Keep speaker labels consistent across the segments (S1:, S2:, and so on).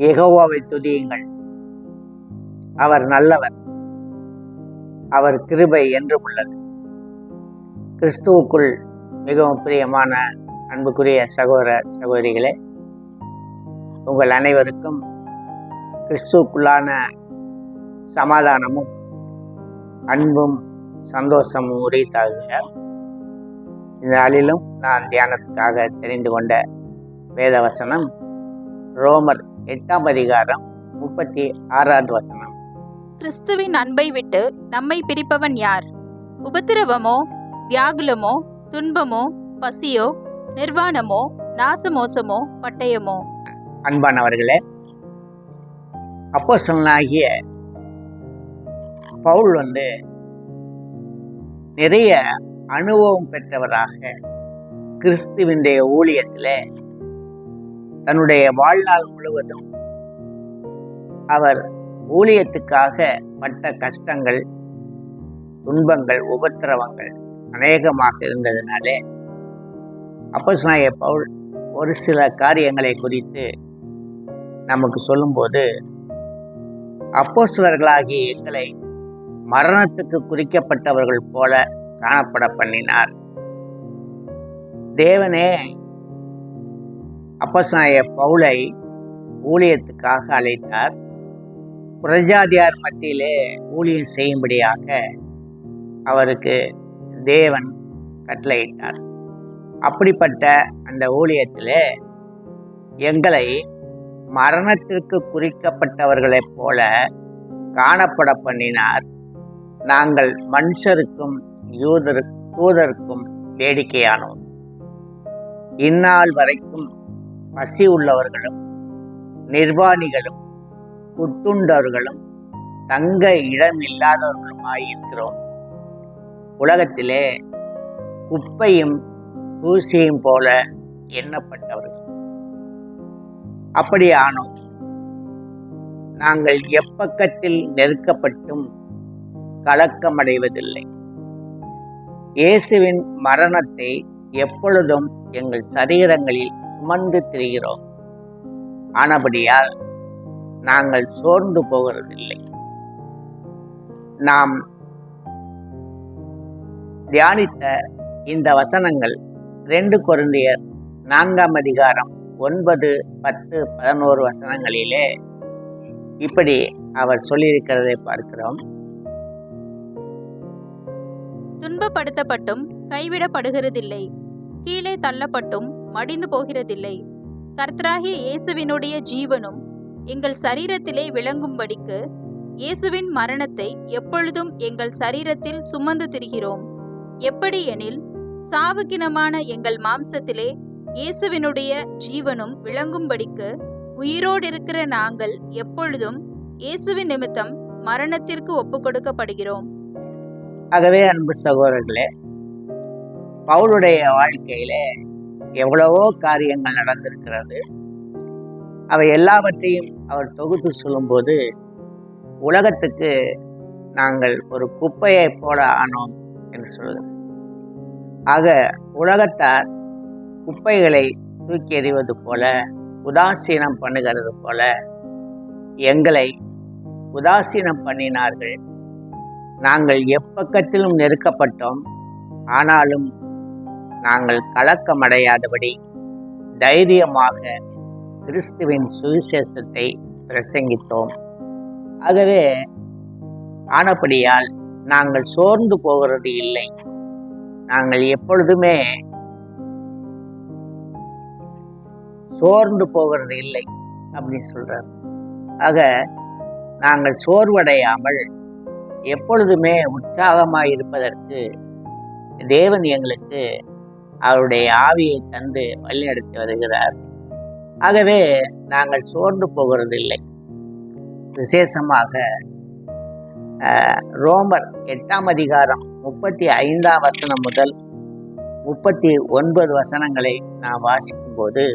S1: யெகோவாவை துதியுங்கள். அவர் நல்லவர், அவர் கிருபை என்றும் உள்ளது. கிறிஸ்துவுக்குள் மிகவும் பிரியமான அன்புக்குரிய சகோதர சகோதரிகளே, உங்கள் அனைவருக்கும் கிறிஸ்துவுக்குள்ளான சமாதானமும் அன்பும் சந்தோஷமும் உரித்தாகுக. இந்த நாளிலும் நான் தியானத்துக்காக தெரிந்து கொண்ட வேதவசனம் ரோமர் 8ஆம் அதிகாரம் 36வது வசனம்.
S2: கிறிஸ்துவின் அன்பை விட்டு நம்மை பிரிப்பவன் யார்? உபத்திரவமோ, வியாகுலமோ, துன்பமோ, பசியோ, நிர்வாணமோ, நாசமோசமோ, பட்டயமோ?
S1: அன்பானவர்களே, அப்போஸ்தலனாகிய பவுல் நிறைய அனுபவம் பெற்றவராக கிறிஸ்துவினுடைய ஊழியத்திலே தன்னுடைய வாழ்நாள் முழுவதும் அவர் ஊழியத்துக்காக பட்ட கஷ்டங்கள், துன்பங்கள், உபத்திரவங்கள் அநேகமாக இருந்ததினாலே அப்போஸ்தலனாகிய பவுல் ஒரு சில காரியங்களை குறித்து நமக்கு சொல்லும்போது, அப்போஸ்தலர்களாகிய எங்களை மரணத்துக்கு குறிக்கப்பட்டவர்கள் போல காணப்பட பண்ணினார். தேவனே அப்போஸ்தலனாகிய பவுலை ஊழியத்துக்காக அழைத்தார். புறஜாதியார் மத்தியிலே ஊழியம் செய்யும்படியாக அவருக்கு தேவன் கட்டளையிட்டார். அப்படிப்பட்ட அந்த ஊழியத்திலே எங்களை மரணத்திற்கு குறிக்கப்பட்டவர்களைப் போல காணப்பட பண்ணினார். நாங்கள் மனுஷருக்கும் தூதருக்கும் வேடிக்கையானோம். இந்நாள் வரைக்கும் பசி உள்ளவர்களும் நிர்வாணிகளும் குட்டுண்டவர்களும் தங்க இடம் இல்லாதவர்களுமாயிருக்கிறோம். உலகத்திலே குப்பையும் தூசியும் போல எண்ணப்பட்டவர்கள். அப்படியானோம். நாங்கள் எப்பக்கத்தில் நெருக்கப்பட்டும் கலக்கமடைவதில்லை. இயேசுவின் மரணத்தை எப்பொழுதும் எங்கள் சரீரங்களில் சுமந்து திரிகிறோம். ஆனபடியால் நாங்கள் சோர்ந்து போகிறதில்லை. நாம் தியானித்த இந்த வசனங்கள் 2 கொரிந்தியர் 4ஆம் அதிகாரம் 9, 10, 11 வசனங்களிலே இப்படி அவர் சொல்லியிருக்கிறதை பார்க்கிறோம்.
S2: துன்பப்படுத்தப்பட்டும் கைவிடப்படுகிறதில்லை, கீழே தள்ளப்பட்டும் மடிந்து போகிறதில்லை. கர்த்தராகிய இயேசுவினுடைய ஜீவனும் எங்கள் சரீரத்திலே விளங்கும்படிக்கு இயேசுவின் மரணத்தை எப்பொழுதும் எங்கள் சரீரத்தில் சுமந்து திரிகிறோம். எப்படி எனில், சாவுக்கினமான எங்கள் மாம்சத்திலே இயேசுவினுடைய ஜீவனும் விளங்கும்படிக்கு உயிரோடிருக்கிற நாங்கள் எப்பொழுதும் இயேசுவின் நிமித்தம் மரணத்திற்கு ஒப்புக்கொடுக்கப்படுகிறோம்.
S1: ஆகவே அன்பு சகோதரர்களே, பவுலுடைய வாழ்க்கையிலே எவ்வளவோ காரியங்கள் நடந்திருக்கிறது. அவை எல்லாவற்றையும் அவர் தொகுத்து சொல்லும்போது, உலகத்துக்கு நாங்கள் ஒரு குப்பையை போல ஆனோம் என்று சொல்லுங்கள். ஆக உலகத்தார் குப்பைகளை தூக்கி எறிவது போல, உதாசீனம் பண்ணுகிறது போல எங்களை உதாசீனம் பண்ணினார்கள். நாங்கள் எப்பக்கத்திலும் நெருக்கப்பட்டோம். ஆனாலும் நாங்கள் கலக்கமடையாதபடி தைரியமாக கிறிஸ்துவின் சுவிசேஷத்தை பிரசங்கித்தோம். ஆகவே ஆனபடியால் நாங்கள் சோர்ந்து போகிறது இல்லை. நாங்கள் எப்பொழுதுமே சோர்ந்து போகிறது இல்லை அப்படின்னு சொல்றார். ஆக நாங்கள் சோர்வடையாமல் எப்பொழுதுமே உற்சாகமாய் இருப்பதற்கு தேவன் எங்களுக்கு அவருடைய ஆவியை தந்து வழிநடத்தி வருகிறார். ஆகவே நாங்கள் சோர்ந்து போகிறதில்லை. விசேஷமாக ரோமர் 8ஆம் அதிகாரம் 35ஆம் வசனம் முதல் 39 வசனங்களை நாம் வாசிக்கும்போது,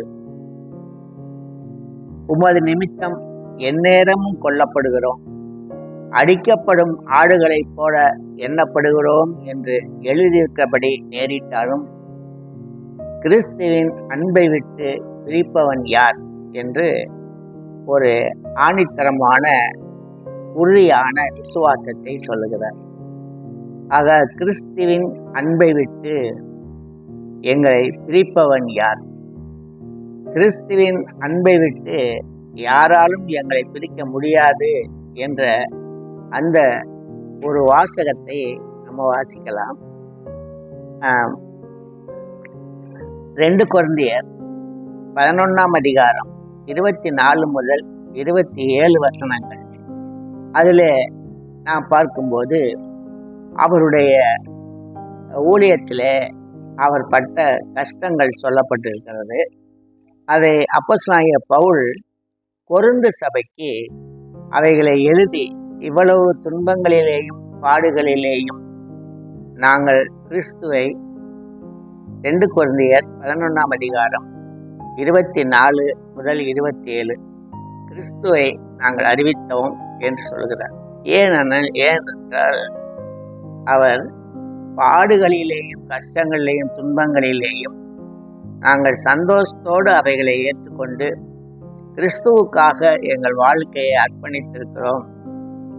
S1: உமது நிமித்தம் எந்நேரமும் கொல்லப்படுகிறோம், அடிக்கப்படும் ஆடுகளைப் போல எண்ணப்படுகிறோம் என்று எழுதியிருக்கிறபடி நேரிட்டாலும் கிறிஸ்துவின் அன்பை விட்டு பிரிப்பவன் யார் என்று ஒரு ஆணித்தரமான உறுதியான விசுவாசத்தை சொல்லுகிறார். ஆக கிறிஸ்துவின் அன்பை விட்டு எங்களை பிரிப்பவன் யார்? கிறிஸ்துவின் அன்பை விட்டு யாராலும் எங்களை பிரிக்க முடியாது என்ற அந்த ஒரு வாசகத்தை நம்ம வாசிக்கலாம். 2 கொரிந்தியர் 11ஆம் அதிகாரம் 24 முதல் 27 வசனங்கள். அதில் நாம் பார்க்கும்போது அவருடைய ஊழியத்தில் அவர் பட்ட கஷ்டங்கள் சொல்லப்பட்டிருக்கிறது. அதை அப்போஸ்தலனாகிய பவுல் கொரிந்து சபைக்கு அவைகளை எழுதி, இவ்வளவு துன்பங்களிலேயும் பாடுகளிலேயும் நாங்கள் கிறிஸ்துவை 2 கொரிந்தியர் 11ஆம் அதிகாரம் 24 முதல் 27 கிறிஸ்துவை நாங்கள் அறிவித்தோம் என்று சொல்கிறார். ஏனென்றால் அவர் பாடுகளிலேயும் கஷ்டங்களிலேயும் துன்பங்களிலேயும் நாங்கள் சந்தோஷத்தோடு அவைகளை ஏற்றுக்கொண்டு கிறிஸ்துவுக்காக எங்கள் வாழ்க்கையை அர்ப்பணித்திருக்கிறோம்.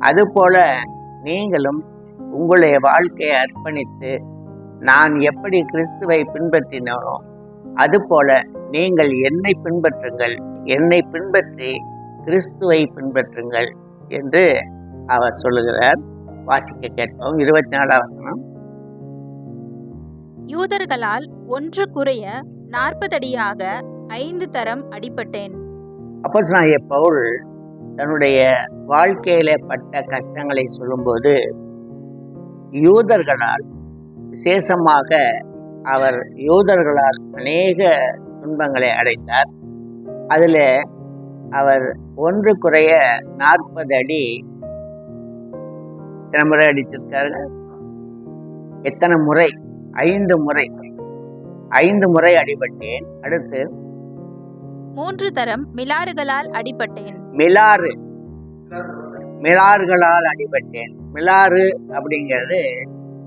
S1: அதுபோல நீங்களும் உங்களுடைய வாழ்க்கையை அர்ப்பணித்து, நான் எப்படி கிறிஸ்துவை பின்பற்றினோ அதுபோல நீங்கள் என்னை பின்பற்றுங்கள், என்னை பின்பற்றி கிறிஸ்துவை பின்பற்றுங்கள் என்று அவர் சொல்லுகிறார். வாசிக்க கேட்போம். 24ஆம் வசனம்.
S2: யூதர்களால் ஒன்று குறைய 40 அடியாக 5 தரம் அடிபட்டேன்.
S1: அப்போஸ்தலனாகிய பவுல் தன்னுடைய வாழ்க்கையில பட்ட கஷ்டங்களை சொல்லும்போது, யூதர்களால் விசேஷமாக அவர் யூதர்களால் அநேக துன்பங்களை அடைந்தார். அதில் அவர் ஒன்று குறைய 40 அடி எத்தனை முறை அடிச்சிருக்காரு? எத்தனை முறை? 5 முறை. 5 முறை அடிபட்டேன். அடுத்து
S2: 3 தரம் மிலாறுகளால் அடிபட்டேன்.
S1: மிலாறுகளால் அடிபட்டேன். மிலாறு அப்படிங்கிறது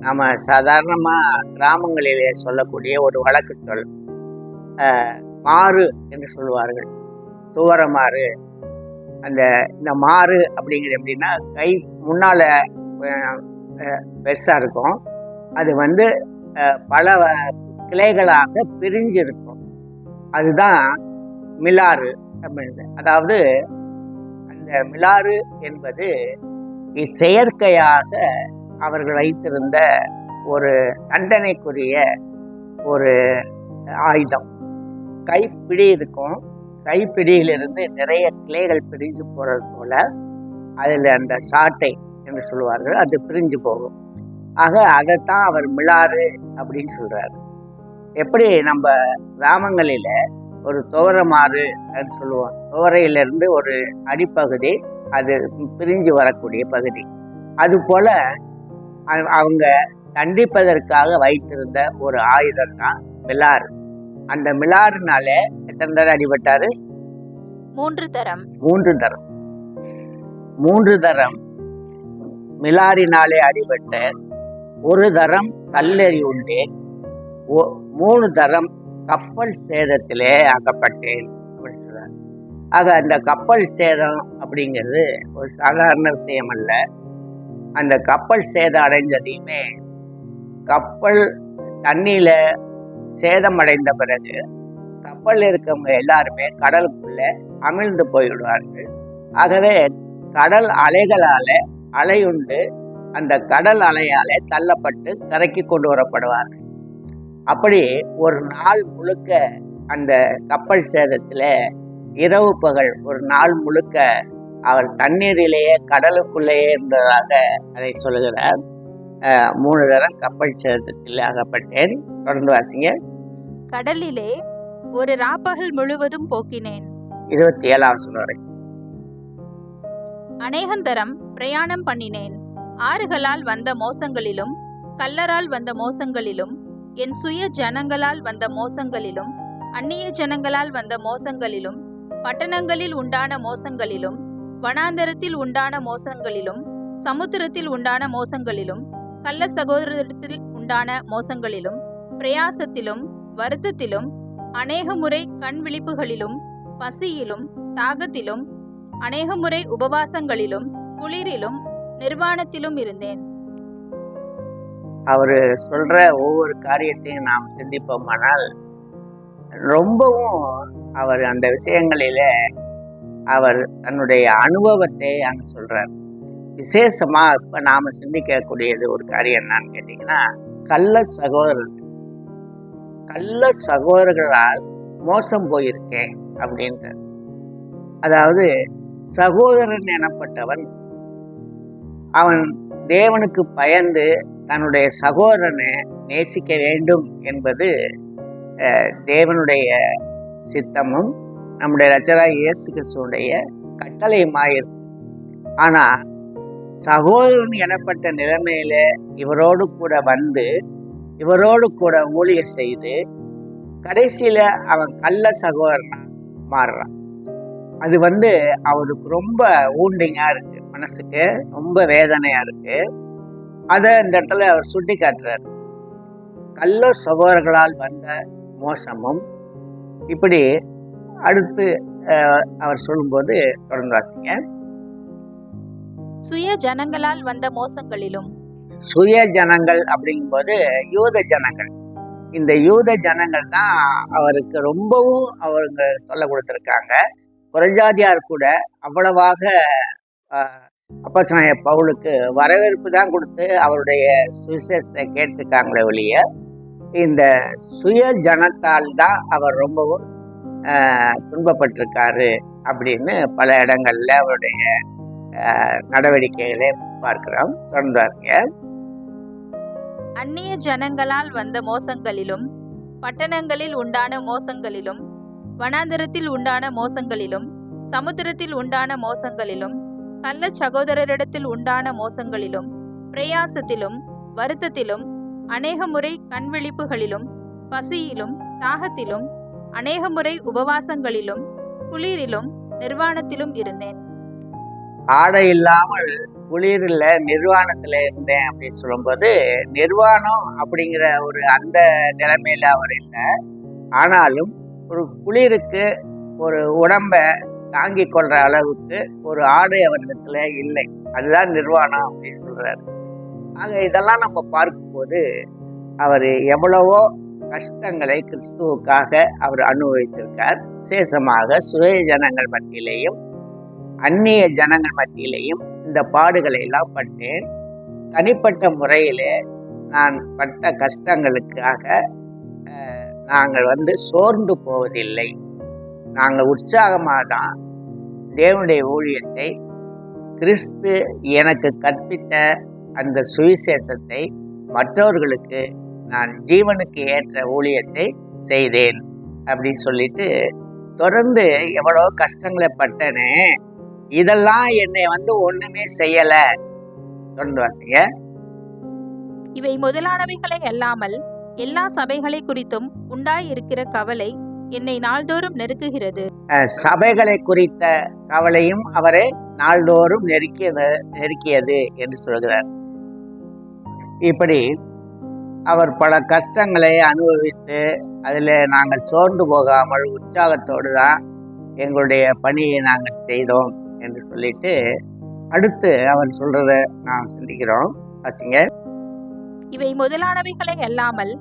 S1: நம்ம சாதாரணமாக கிராமங்களிலே சொல்லக்கூடிய ஒரு வழக்கு சொல். மாறு என்று சொல்லுவார்கள், துவரமாறு. இந்த மாறு அப்படிங்கிறது எப்படின்னா, கை முன்னால் பெருசாக இருக்கும், அது பல கிளைகளாக பிரிஞ்சிருக்கும். அதுதான் மிலாறு அப்படின்றது. அதாவது அந்த மிலாறு என்பது செயற்கையாக அவர்கள் வைத்திருந்த ஒரு தண்டனைக்குரிய ஒரு ஆயுதம். கைப்பிடி இருக்கும், கைப்பிடியிலிருந்து நிறைய கிளைகள் பிரிஞ்சு போகிறது போல அதில் அந்த சாட்டை என்று சொல்லுவார்கள், அது பிரிஞ்சு போகும். ஆக அதைத்தான் அவர் மிலாறு அப்படின்னு சொல்கிறார். எப்படி நம்ம கிராமங்களில் ஒரு துவரமாறு அப்படின்னு சொல்லுவோம், துவரையிலிருந்து ஒரு அடிப்பகுதி அது பிரிஞ்சு வரக்கூடிய பகுதி, அதுபோல் அவங்க தண்டிப்பதற்காக வைத்திருந்த ஒரு ஆயுதம் தான் மிலாறு. அந்த மிலாறுனால எத்தனை தரம் அடிபட்டாரு?
S2: 3 தரம்.
S1: 3 தரம் மிலாரினாலே அடிபட்ட, 1 தரம் கல்லெறி உண்டேன், 3 தரம் கப்பல் சேதத்திலே அகப்பட்டேன் அப்படின்னு சொல்றாரு. ஆக அந்த கப்பல் சேதம் அப்படிங்கிறது ஒரு சாதாரண விஷயம் அல்ல. அந்த கப்பல் சேதம் அடைந்ததையுமே, கப்பல் தண்ணியில சேதம் அடைந்த பிறகு கப்பலில் இருக்கவங்க எல்லாருமே கடலுக்குள்ள அமிழ்ந்து போய்விடுவார்கள். ஆகவே கடல் அலைகளால அலையுண்டு அந்த கடல் அலையாலே தள்ளப்பட்டு கரைக்கு கொண்டு வரப்படுவார்கள். அப்படி ஒரு நாள் முழுக்க அந்த கப்பல் சேதத்தில் இரவு பகல் ஒரு நாள் முழுக்க அவர் தண்ணீரிலேயே கடலுக்குள்ளேயே இருந்ததாக அதை சொல்லுகிறார். 3 தரம் கப்பல் சேதத்தில் அகப்பட்டேன். தொடர்ந்து வாசிங்க.
S2: கடலிலே ஒரு ராப்பகல் முழுவதும் போக்கினேன்.
S1: 27ஆம் வசனம் வரை.
S2: அநேகந்தரம் பிரயாணம் பண்ணினேன். ஆறுகளால் வந்த மோசங்களிலும் கல்லரால் வந்த மோசங்களிலும் என் சுய ஜனங்களால் வந்த மோசங்களிலும் அந்நிய ஜனங்களால் வந்த மோசங்களிலும் பட்டணங்களில் உண்டான மோசங்களிலும் வனாந்தரத்தில் உண்டான மோசங்களிலும் சமுத்திரத்தில் உண்டான மோசங்களிலும் கள்ள சகோதரத்தில் உண்டான மோசங்களிலும் பிரயாசத்திலும் வருத்தத்திலும் அநேக முறை கண் விழிப்புகளிலும் பசியிலும் தாகத்திலும் அநேக முறை உபவாசங்களிலும் குளிரிலும் நிர்வாணத்திலும் இருந்தேன்.
S1: அவரு சொல்ற ஒவ்வொரு காரியத்தையும் நாம் சிந்திப்போமானால் ரொம்பவும் அவர் அந்த விஷயங்களில அவர் தன்னுடைய அனுபவத்தை அங்க சொல்றார். விசேஷமா இப்ப நாம சிந்திக்கக்கூடியது ஒரு காரியம் என்னன்னு கேட்டீங்கன்னா, கள்ள சகோதரர்களால் மோசம் போயிருக்கேன் அப்படின்ற. அதாவது சகோதரன் எனப்பட்டவன் அவன் தேவனுக்கு பயந்து தன்னுடைய சகோதரனை நேசிக்க வேண்டும் என்பது தேவனுடைய சித்தமும் நம்முடைய இரட்சகராகிய இயேசு கிறிஸ்துவுடைய கட்டளையுமாயிருக்கு. ஆனா சகோதரன் எனப்பட்ட நிலைமையில இவரோடு கூட வந்து இவரோடு கூட ஊழியர் செய்து கடைசியில அவன் கள்ள சகோதரனா மாறுறான். அது அவருக்கு ரொம்ப ஊண்டிங்கா இருக்கு, மனசுக்கு ரொம்ப வேதனையா இருக்கு. அதை இந்த இடத்துல அவர் சுட்டி காட்டுறார். கள்ள சகோதரர்களால் வந்த மோசமும் இப்படி அடுத்து அவர் சொல்லும்போது தொடர்ந்து வாசிங்க.
S2: சுய ஜனங்களால் வந்த மோசங்களிலும்.
S1: சுய ஜனங்கள் அப்படிங்கும்போது யூத ஜனங்கள். இந்த யூத ஜனங்கள் தான் அவருக்கு ரொம்பவும் அவங்க தொல்லை கொடுத்துருக்காங்க. புறஜாதியார் கூட அவ்வளவாக அப்போஸ்தலனாகிய பவுலுக்கு வரவேற்பு தான் கொடுத்து அவருடைய சுவிசேஷத்தை கேட்டிருக்காங்களே ஒழிய, இந்த சுய ஜனத்தால் தான் அவர் ரொம்பவும் துன்பப்பட்டிருக்காரு அப்படின்னு பல இடங்கள்ல அவருடைய நடவடிக்கைகளை பார்க்கிறோம். தொடர்ந்தாருங்க.
S2: அந்நிய ஜனங்களால் வந்த மோசங்களிலும், பட்டணங்களில் உண்டான மோசங்களிலும், வனாந்தரத்தில் உண்டான மோசங்களிலும், சமுத்திரத்தில் உண்டான மோசங்களிலும், கள்ள சகோதரரிடத்தில் உண்டான மோசங்களிலும், பிரயாசத்திலும் வருத்தத்திலும், அநேக முறை கண்விழிப்புகளிலும், பசியிலும் தாகத்திலும், அநேக முறை உபவாசங்களிலும் குளிரிலும் நிர்வாணத்திலும் இருந்தேன்.
S1: ஆடை இல்லாமல் குளிரில் நிர்வாணத்துல இருந்தேன் அப்படின்னு சொல்லும்போது, நிர்வாணம் அப்படிங்கிற ஒரு அந்த நிலைமையில அவர் இல்லை. ஆனாலும் ஒரு குளிருக்கு ஒரு உடம்ப தாங்கி கொள்ற அளவுக்கு ஒரு ஆடை அவரிடத்துல இல்லை. அதுதான் நிர்வாணம் அப்படின்னு சொல்றாரு. ஆக இதெல்லாம் நம்ம பார்க்கும்போது அவர் எவ்வளவோ கஷ்டங்களை கிறிஸ்துவுக்காக அவர் அனுபவித்திருக்கார். விசேஷமாக சுய ஜனங்கள் மத்தியிலையும் அந்நிய ஜனங்கள் மத்தியிலையும் இந்த பாடுகளை எல்லாம் பட்டேன். தனிப்பட்ட முறையிலே நான் பட்ட கஷ்டங்களுக்காக நாங்கள் சோர்ந்து போவதில்லை. நாங்கள் உற்சாகமாக தான் தேவனுடைய ஊழியத்தை, கிறிஸ்து எனக்கு கற்பித்த அந்த சுவிசேஷத்தை மற்றவர்களுக்கு நான் ஜீவனுக்கு ஏற்ற ஊழியத்தை செய்தேன் அப்படின்னு சொல்லிட்டு தொடர்ந்து எவ்வளோ கஷ்டங்களை பட்டனே, இதெல்லாம் என்னை ஒண்ணுமே செய்யல. தொடர்ந்து வாசிங்க.
S2: இவை முதலானவைகளை அல்லாமல் எல்லா சபைகளை குறித்தும் உண்டாயிருக்கிற கவலை என்னை நாள்தோறும் நெருக்குகிறது.
S1: சபைகளை குறித்த கவலையும் அவரை நாள்தோறும் நெருக்கியது என்று சொல்கிறார். இப்படி அவர் பல கஷ்டங்களை அனுபவித்து அதில் நாங்கள் சோர்ந்து போகாமல் உற்சாகத்தோடு தான் எங்களுடைய பணியை நாங்கள் செய்தோம் என்று சொல்லிட்டு அடுத்து அவர் சொல்றத நாம் சிந்திக்கிறோம். வாசிங்க.
S2: இவை முதலானவைகளை அல்லாமல்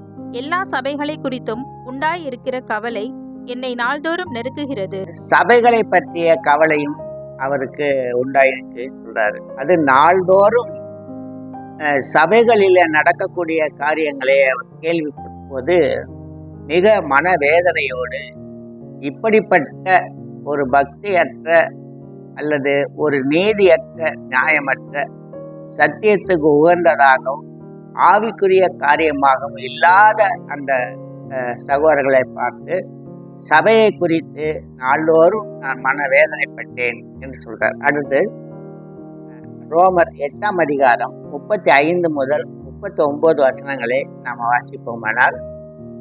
S2: எல்லா சபைகளை குறித்தும் உண்டாயிருக்கிற கவலை என்னை நாள்தோறும் நெருக்குகிறது.
S1: சபைகளை பற்றிய கவலையும் அவருக்கு உண்டாயிருக்கு சொல்றாரு. அது நாள்தோறும் சபைகளில் நடக்கக்கூடிய காரியங்களை அவர் கேள்விப்படும் போது மிக மனவேதனையோடு இப்படிப்பட்ட ஒரு பக்தியற்ற அல்லது ஒரு நீதியற்ற நியாயமற்ற சத்தியத்துக்கு உகந்ததாகவும் ஆவிக்குரிய காரியமாகவும் இல்லாத அந்த சகோதரர்களை பார்த்து சபையை குறித்து நாள்தோறும் நான் மனவேதனைப்பட்டேன் என்று சொல்றார். அடுத்து ரோமர் 8ஆம் அதிகாரம் 35 முதல் 39 வசனங்களை நாம் வாசிப்போமானால்,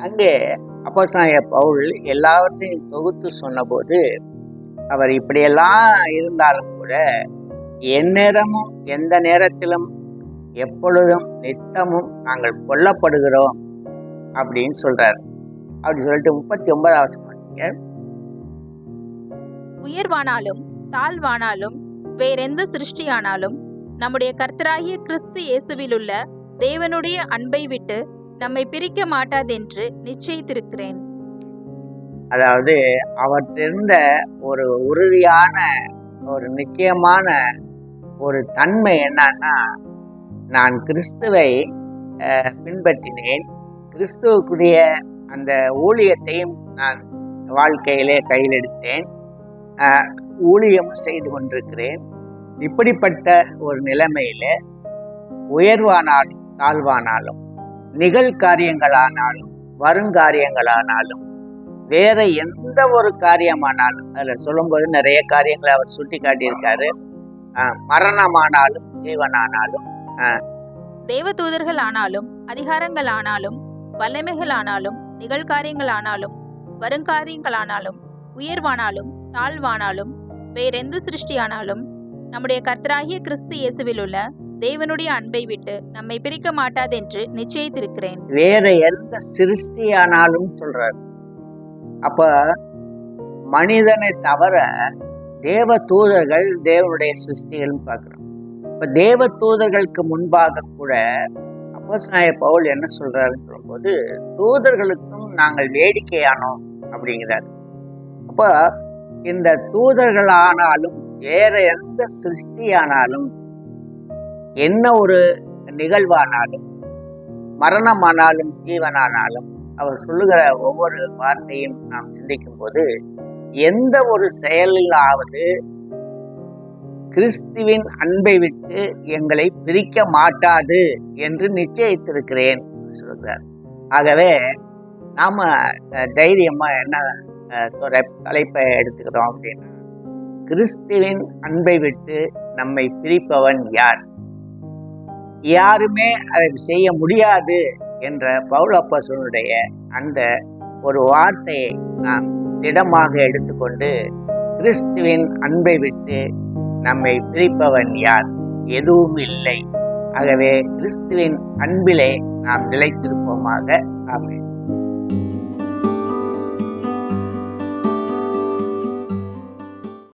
S1: அங்கே அப்போஸ்தலனாகிய பவுல் எல்லாவற்றையும் தொகுத்து சொன்னபோது அவர் இப்படியெல்லாம் இருந்தாலும் கூட எந்நேரமும் எந்த நேரத்திலும் எப்பொழுதும் நித்தமும் நாங்கள் கொல்லப்படுகிறோம் அப்படின்னு சொல்றாரு. அப்படி சொல்லிட்டு 39ஆம் வசனம்,
S2: உயர்வானாலும் தாழ்வானாலும் வேறெந்த சிருஷ்டியானாலும் நம்முடைய கர்த்தராகிய கிறிஸ்து இயேசுவிலுள்ள தேவனுடைய அன்பை விட்டு நம்மை பிரிக்க மாட்டாதென்று நிச்சயித்திருக்கிறேன்.
S1: அதாவது அவற்றிருந்த ஒரு உறுதியான ஒரு நிச்சயமான ஒரு தன்மை என்னன்னா, நான் கிறிஸ்துவை பின்பற்றினேன், கிறிஸ்துவுக்குரிய அந்த ஊழியத்தையும் நான் வாழ்க்கையிலே கையில் எடுத்தேன், ஊழியம் செய்து கொண்டிருக்கிறேன். இப்படிப்பட்ட ஒரு நிலைமையில உயர்வானாலும் தாழ்வானாலும் நிகழ்காரியங்களானாலும் வருங்காரியங்களானாலும் வேற எந்த ஒரு காரியமானாலும், அதில் சொல்லும்போது நிறைய காரியங்களை அவர் சுட்டி காட்டியிருக்காரு. மரணமானாலும் ஜீவனானாலும்
S2: தேவதூதர்கள் ஆனாலும் அதிகாரங்கள் ஆனாலும் வல்லமைகள் ஆனாலும் நிகழ்காரியங்களானாலும் வருங்காரியங்களானாலும் உயர்வானாலும் தாழ்வானாலும் வேறெந்த சிருஷ்டியானாலும் நம்முடைய கர்த்தராகிய கிறிஸ்து இயேசுவிலுள்ள தேவனுடைய அன்பை விட்டு நம்மை பிரிக்க மாட்டாதென்று நிச்சயித்திருக்கிறேன்.
S1: வேற எந்த சிருஷ்டியானாலும் சொல்றாரு. அப்ப மனிதனை தவிர தேவ தூதர்கள் தேவனுடைய சிருஷ்டிகள் பார்க்கிறோம். இப்ப தேவ தூதர்களுக்கு முன்பாக கூட அப்போஸ்தலனாகிய பவுல் என்ன சொல்றாருன்னு சொல்லும்போது, தூதர்களுக்கும் நாங்கள் வேடிக்கையானோம் அப்படிங்கிறார். அப்ப இந்த தூதர்களானாலும் வேற எந்த சிருஷ்டியானாலும் என்ன ஒரு நிகழ்வானாலும் மரணமானாலும் ஜீவனானாலும் அவர் சொல்லுகிற ஒவ்வொரு வார்த்தையும் நாம் சிந்திக்கும் போது எந்த ஒரு செயலாவது கிறிஸ்துவின் அன்பை விட்டு எங்களை பிரிக்க மாட்டாது என்று நிச்சயித்திருக்கிறேன் சொல்கிறார். ஆகவே நாம தைரியமா என்ன தலைப்பை எடுத்துக்கிறோம் அப்படின்னா, கிறிஸ்துவின் அன்பை விட்டு நம்மை பிரிப்பவன் யார்? யாருமே அதை செய்ய முடியாது என்ற பவுல் அப்போஸ்தலனுடைய அந்த ஒரு வார்த்தையை நாம் திடமாக எடுத்துக்கொண்டு, கிறிஸ்துவின் அன்பை விட்டு நம்மை பிரிப்பவன் யார்? எதுவும் இல்லை. ஆகவே கிறிஸ்துவின் அன்பிலே நாம் நிலைத்திருப்போமாக. ஆமென்.